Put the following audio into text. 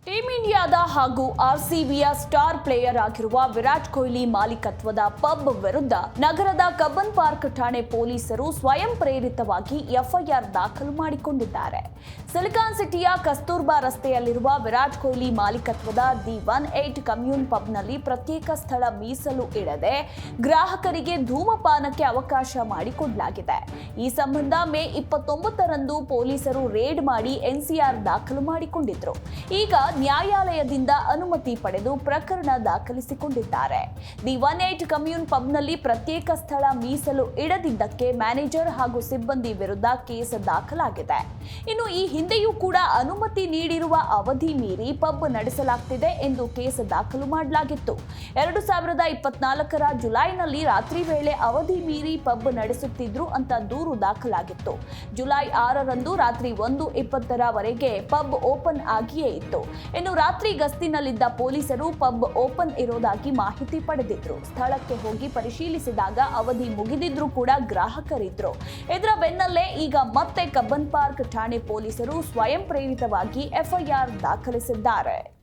Team ಇಂಡಿಯಾದ ಹಾಗೂ ಆರ್ಸಿಬಿಯ star player ಆಗಿರುವ ವಿರಾಟ್ ಕೊಹ್ಲಿ ಮಾಲೀಕತ್ವದ ಪಬ್ ವಿರುದ್ಧ ನಗರದ ಕಬ್ಬನ್ ಪಾರ್ಕ್ ಠಾಣೆ ಪೊಲೀಸರು ಸ್ವಯಂ ಪ್ರೇರಿತವಾಗಿ ಎಫ್ಐಆರ್ ದಾಖಲು ಮಾಡಿಕೊಂಡಿದ್ದಾರೆ. ಸಿಲಿಕಾನ್ ಸಿಟಿಯ ಕಸ್ತೂರ್ಬಾ ರಸ್ತೆಯಲ್ಲಿರುವ ವಿರಾಟ್ ಕೊಹ್ಲಿ ಮಾಲೀಕತ್ವದ ದಿ 18 ಕಮ್ಯೂನ್ ಪಬ್ನಲ್ಲಿ ಪ್ರತ್ಯೇಕ ಸ್ಥಳ ಮೀಸಲು ಇಡದೆ ಗ್ರಾಹಕರಿಗೆ ಧೂಮಪಾನಕ್ಕೆ ಅವಕಾಶ ಮಾಡಿಕೊಡಲಾಗಿದೆ. ಈ ಸಂಬಂಧ ಮೇ 29ರಂದು ಪೊಲೀಸರು ರೇಡ್ ಮಾಡಿ ಎನ್ಸಿಆರ್ ದಾಖಲು ಮಾಡಿಕೊಂಡಿದ್ರು. ಈಗ ನ್ಯಾಯಾಲಯದಿಂದ ಅನುಮತಿ ಪಡೆದು ಪ್ರಕರಣ ದಾಖಲಿಸಿಕೊಂಡಿದ್ದಾರೆ. ದಿ 18 ಕಮ್ಯೂನ್ ಪಬ್ನಲ್ಲಿ ಪ್ರತ್ಯೇಕ ಸ್ಥಳ ಮೀಸಲು ಇಡದಿದ್ದಕ್ಕೆ ಮ್ಯಾನೇಜರ್ ಹಾಗೂ ಸಿಬ್ಬಂದಿ ವಿರುದ್ಧ ಕೇಸ್ ದಾಖಲಾಗಿದೆ. ಇನ್ನು ಈ ಹಿಂದೆಯೂ ಕೂಡ ಅನುಮತಿ ನೀಡಿರುವ ಅವಧಿ ಮೀರಿ ಪಬ್ ನಡೆಸಲಾಗ್ತಿದೆ ಎಂದು ಕೇಸ್ ದಾಖಲು ಮಾಡಲಾಗಿತ್ತು. 2024ರ ಜುಲೈನಲ್ಲಿ ರಾತ್ರಿ ವೇಳೆ ಅವಧಿ ಮೀರಿ ಪಬ್ ನಡೆಸುತ್ತಿದ್ರು ಅಂತ ದೂರು ದಾಖಲಾಗಿತ್ತು. ಜುಲೈ 6ರಂದು ರಾತ್ರಿ 1:20ರವರೆಗೆ ಪಬ್ ಓಪನ್ ಆಗಿಯೇ ಇತ್ತು. ಇನ್ನು ರಾತ್ರಿ ಗಸ್ತಿನಲ್ಲಿದ್ದ ಪೊಲೀಸರು ಪಬ್ ಓಪನ್ ಇರೋದಾಗಿ ಮಾಹಿತಿ ಪಡೆದಿದ್ರು. ಸ್ಥಳಕ್ಕೆ ಹೋಗಿ ಪರಿಶೀಲಿಸಿದಾಗ ಅವಧಿ ಮುಗಿದಿದ್ರು ಕೂಡ ಗ್ರಾಹಕರಿದ್ರು. ಇದರ ಬೆನ್ನಲ್ಲೇ ಈಗ ಮತ್ತೆ ಕಬ್ಬನ್ ಪಾರ್ಕ್ ಠಾಣೆ ಪೊಲೀಸರು ಸ್ವಯಂ ಪ್ರೇರಿತವಾಗಿ ಎಫ್ಐಆರ್ ದಾಖಲಿಸಿದ್ದಾರೆ.